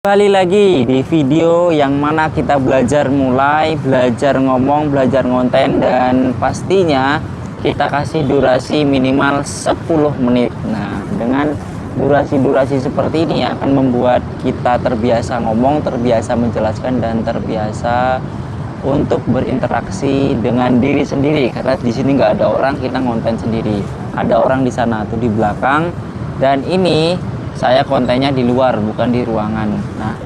Kembali lagi di video yang mana kita belajar ngomong, belajar ngonten, dan pastinya kita kasih durasi minimal 10 menit. Nah, dengan durasi-durasi seperti ini akan membuat kita terbiasa ngomong, terbiasa menjelaskan, dan terbiasa untuk berinteraksi dengan diri sendiri. Karena di sini nggak ada orang, kita ngonten sendiri. Ada orang di sana tuh di belakang, dan ini saya kontennya di luar, bukan di ruangan. Nah,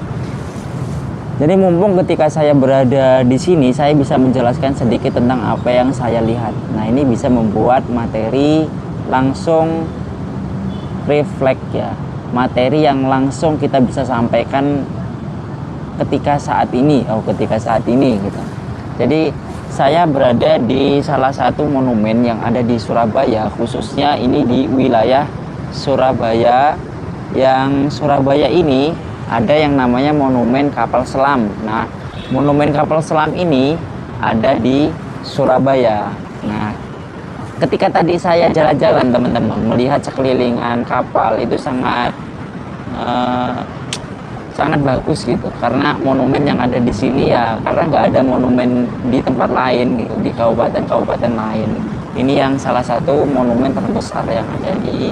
jadi mumpung ketika saya berada di sini, saya bisa menjelaskan sedikit tentang apa yang saya lihat. Nah, ini bisa membuat materi langsung refleks ya. Materi yang langsung kita bisa sampaikan ketika saat ini gitu. Jadi saya berada di salah satu monumen yang ada di Surabaya, khususnya ini di wilayah Surabaya. Yang Surabaya ini ada yang namanya Monumen Kapal Selam. Nah, Monumen Kapal Selam ini ada di Surabaya. Nah, ketika tadi saya jalan-jalan teman-teman, melihat sekelilingan kapal itu sangat bagus gitu. Karena monumen yang ada di sini ya, karena nggak ada monumen di tempat lain gitu, di kabupaten-kabupaten lain. Ini yang salah satu monumen terbesar yang ada di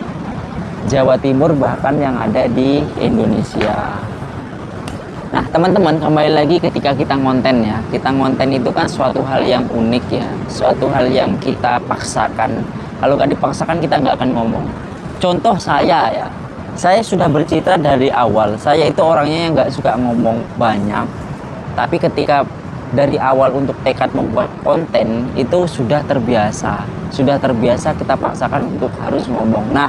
Jawa Timur, bahkan yang ada di Indonesia. Nah, teman-teman, kembali lagi ketika kita ngonten ya. Kita ngonten itu kan suatu hal yang unik ya, suatu hal yang kita paksakan. Kalau nggak dipaksakan kita nggak akan ngomong. Contoh saya sudah bercerita dari awal. Saya itu orangnya yang nggak suka ngomong banyak. Tapi ketika dari awal untuk tekad membuat konten itu sudah terbiasa kita paksakan untuk harus ngomong. Nah,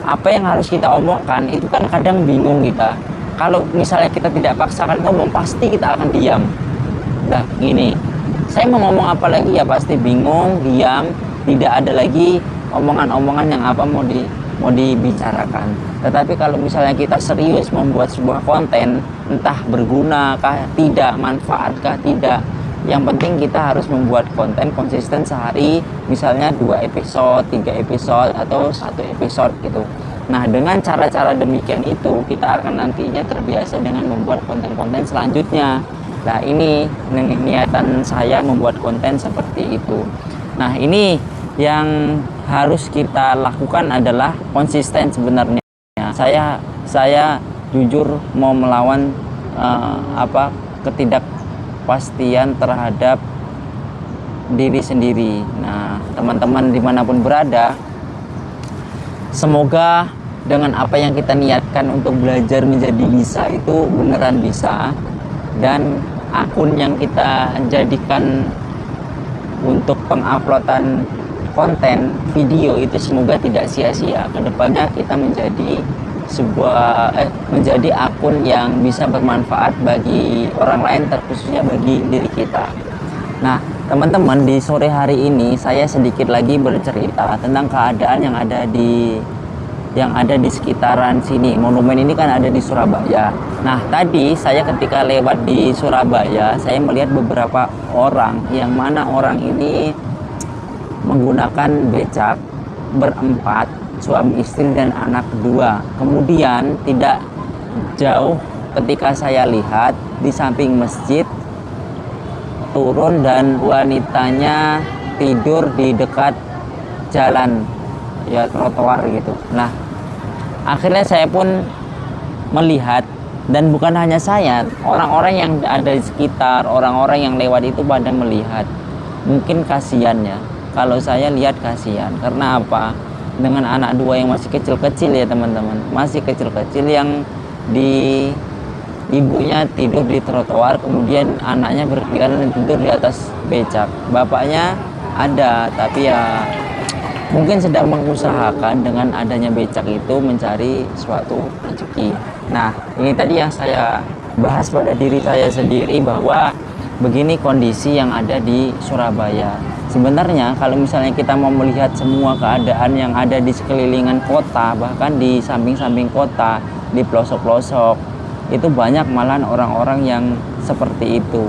apa yang harus kita omongkan itu kan kadang bingung kita. Kalau misalnya kita tidak paksakan ngomong, pasti kita akan diam. Nah, gini, saya mau ngomong apa lagi ya pasti bingung, diam, tidak ada lagi omongan-omongan yang apa mau dibicarakan. Tetapi kalau misalnya kita serius membuat sebuah konten, entah berguna kah tidak, manfaat kah tidak, yang penting kita harus membuat konten konsisten sehari, misalnya 2 episode, 3 episode, atau 1 episode gitu. Nah, dengan cara-cara demikian itu kita akan nantinya terbiasa dengan membuat konten-konten selanjutnya. Nah, ini niatan saya membuat konten seperti itu. Nah, ini yang harus kita lakukan adalah konsisten sebenarnya. Saya jujur mau melawan ketidakpastian terhadap diri sendiri. Nah, teman-teman dimanapun berada, semoga dengan apa yang kita niatkan untuk belajar menjadi bisa itu beneran bisa, dan akun yang kita jadikan untuk penguploadan konten video itu semoga tidak sia-sia. Kedepannya kita menjadi akun yang bisa bermanfaat bagi orang lain, terkhususnya bagi diri kita. Nah, teman-teman, di sore hari ini saya sedikit lagi bercerita tentang keadaan yang ada di sekitaran sini. Monumen ini kan ada di Surabaya. Nah, tadi saya ketika lewat di Surabaya, saya melihat beberapa orang yang mana orang ini menggunakan becak berempat, suami istri dan anak kedua. Kemudian tidak jauh ketika saya lihat di samping masjid turun dan wanitanya tidur di dekat jalan ya, trotoar gitu. Nah, akhirnya saya pun melihat, dan bukan hanya saya, orang-orang yang ada di sekitar, orang-orang yang lewat itu pada melihat. Mungkin kasihan ya, kalau saya lihat kasihan. Karena apa? Dengan anak dua yang masih kecil-kecil ya teman-teman, masih kecil-kecil, yang ibunya tidur di trotoar, kemudian anaknya berkeliaran tidur di atas becak. Bapaknya ada, tapi ya mungkin sedang mengusahakan dengan adanya becak itu mencari suatu rezeki. Nah, ini tadi yang saya bahas pada diri saya sendiri, bahwa begini kondisi yang ada di Surabaya. Sebenarnya kalau misalnya kita mau melihat semua keadaan yang ada di sekelilingan kota, bahkan di samping-samping kota, di pelosok-pelosok, itu banyak malahan orang-orang yang seperti itu.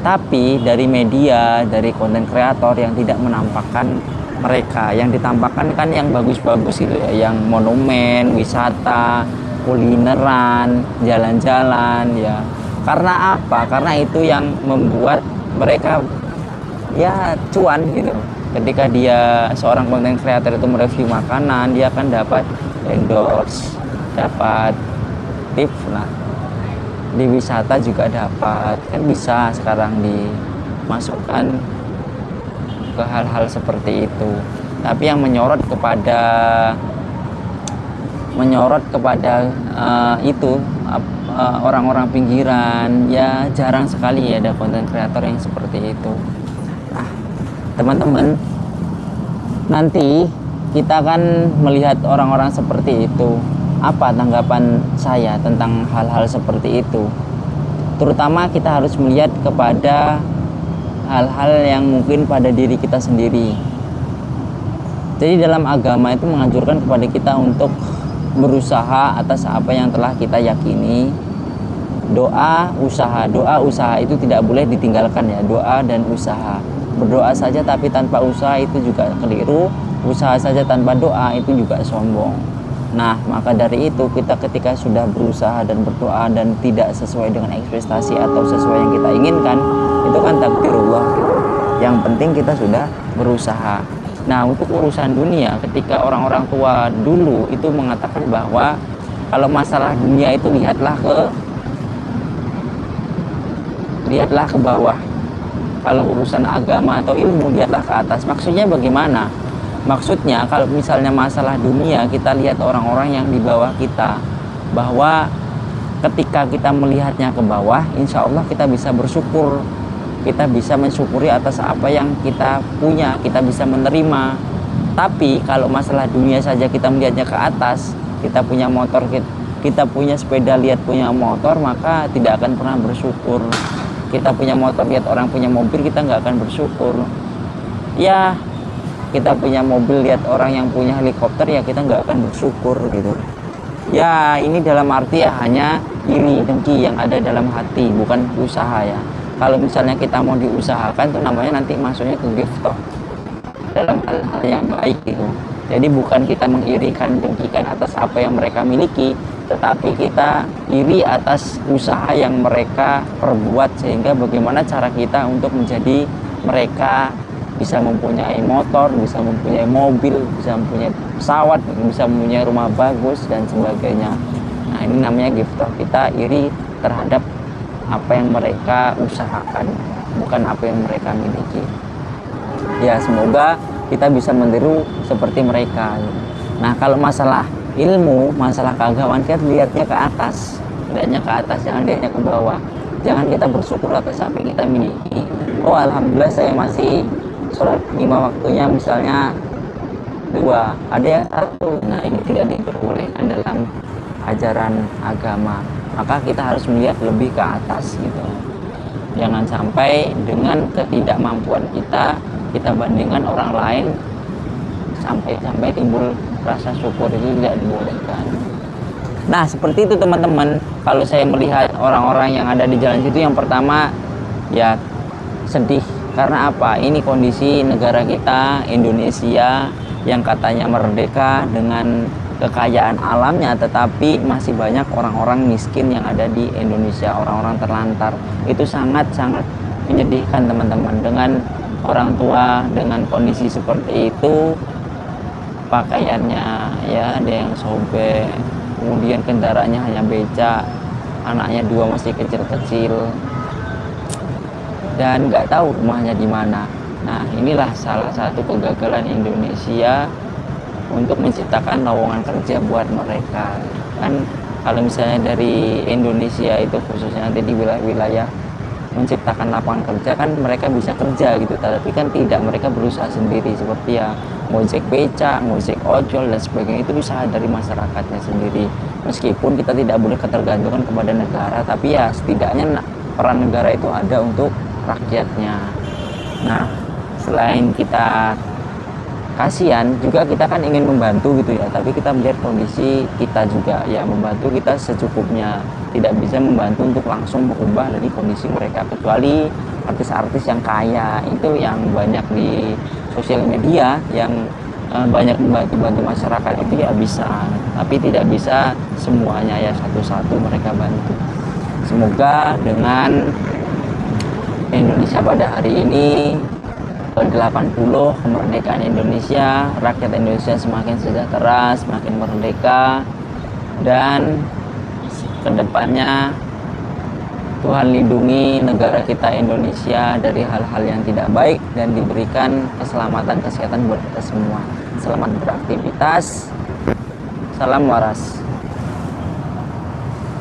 Tapi dari media, dari konten kreator yang tidak menampakkan mereka, yang ditampakkan kan yang bagus-bagus gitu ya, yang monumen, wisata, kulineran, jalan-jalan ya. Karena apa? Karena itu yang membuat mereka ya cuan gitu. Ketika dia seorang content creator itu mereview makanan, dia akan dapat endorse, dapat tips. Nah, di wisata juga dapat, kan bisa sekarang dimasukkan ke hal-hal seperti itu. Tapi yang menyorot kepada itu orang-orang pinggiran ya, jarang sekali ya ada konten kreator yang seperti itu. Nah, teman-teman, nanti kita akan melihat orang-orang seperti itu. Apa tanggapan saya tentang hal-hal seperti itu? Terutama kita harus melihat kepada hal-hal yang mungkin pada diri kita sendiri. Jadi dalam agama itu menganjurkan kepada kita untuk berusaha atas apa yang telah kita yakini. Doa, usaha itu tidak boleh ditinggalkan ya. Doa dan usaha. Berdoa saja tapi tanpa usaha itu juga keliru. Usaha saja tanpa doa itu juga sombong. Nah, maka dari itu kita ketika sudah berusaha dan berdoa dan tidak sesuai dengan ekspektasi atau sesuai yang kita inginkan, itu kan takdirullah. Yang penting kita sudah berusaha. Nah, untuk urusan dunia, ketika orang-orang tua dulu itu mengatakan bahwa kalau masalah dunia itu lihatlah ke bawah. Kalau urusan agama atau ilmu lihatlah ke atas. Maksudnya bagaimana? Maksudnya kalau misalnya masalah dunia, kita lihat orang-orang yang di bawah kita, bahwa ketika kita melihatnya ke bawah, insya Allah kita bisa bersyukur, kita bisa mensyukuri atas apa yang kita punya, kita bisa menerima. Tapi kalau masalah dunia saja kita melihatnya ke atas, kita punya motor, kita punya sepeda lihat punya motor, maka tidak akan pernah bersyukur. Kita punya motor lihat orang punya mobil, kita nggak akan bersyukur. Ya, kita punya mobil lihat orang yang punya helikopter, ya kita nggak akan bersyukur gitu. Ya, ini dalam arti ya hanya iri dengki yang ada dalam hati, bukan usaha ya. Kalau misalnya kita mau diusahakan, itu namanya nanti masuknya ke gift dalam hal-hal yang baik gitu. Jadi bukan kita mengirikan, dengkikan atas apa yang mereka miliki, tetapi kita iri atas usaha yang mereka perbuat, sehingga bagaimana cara kita untuk menjadi mereka bisa mempunyai motor, bisa mempunyai mobil, bisa mempunyai pesawat, bisa mempunyai rumah bagus dan sebagainya. Nah, ini namanya gift. Kita iri terhadap apa yang mereka usahakan, bukan apa yang mereka miliki. Ya, semoga kita bisa meniru seperti mereka. Nah, kalau masalah ilmu, masalah keagamaan, kita lihatnya ke atas, jangan lihatnya ke bawah. Jangan kita bersyukur atas apa yang kita miliki. Oh, alhamdulillah saya masih sholat 5 waktunya misalnya 2, ada yang 1. Nah, ini tidak diperbolehkan dalam ajaran agama. Maka kita harus melihat lebih ke atas gitu. Jangan sampai dengan ketidakmampuan kita bandingkan orang lain, sampai timbul rasa syukur, itu tidak dibolehkan. Nah, seperti itu teman-teman. Kalau saya melihat orang-orang yang ada di jalan situ, yang pertama ya sedih. Karena apa? Ini kondisi negara kita, Indonesia, yang katanya merdeka dengan kekayaan alamnya, tetapi masih banyak orang-orang miskin yang ada di Indonesia, orang-orang terlantar. Itu sangat-sangat menyedihkan teman-teman. Dengan orang tua dengan kondisi seperti itu, pakaiannya ya ada yang sobek, kemudian kendaraannya hanya beca, anaknya 2 masih kecil-kecil, dan nggak tahu rumahnya di mana. Nah, inilah salah satu kegagalan Indonesia untuk menciptakan lowongan kerja buat mereka. Kan kalau misalnya dari Indonesia itu khususnya nanti di wilayah-wilayah menciptakan lapangan kerja, kan mereka bisa kerja gitu, tapi kan tidak, mereka berusaha sendiri seperti ya ngojek beca, ngojek ojol dan sebagainya. Itu usaha dari masyarakatnya sendiri. Meskipun kita tidak boleh ketergantungan kepada negara, tapi ya setidaknya peran negara itu ada untuk rakyatnya. Nah, selain kita kasihan, juga kita kan ingin membantu gitu ya, tapi kita melihat kondisi kita juga ya, membantu kita secukupnya, tidak bisa membantu untuk langsung mengubah dari kondisi mereka, kecuali artis-artis yang kaya itu yang banyak di sosial media yang banyak membantu masyarakat itu ya bisa, tapi tidak bisa semuanya ya satu-satu mereka bantu. Semoga dengan Indonesia pada hari ini ke-80 kemerdekaan Indonesia, rakyat Indonesia semakin sejahtera, semakin merdeka, dan kedepannya Tuhan lindungi negara kita Indonesia dari hal-hal yang tidak baik dan diberikan keselamatan kesehatan buat kita semua. Selamat beraktivitas. Salam waras.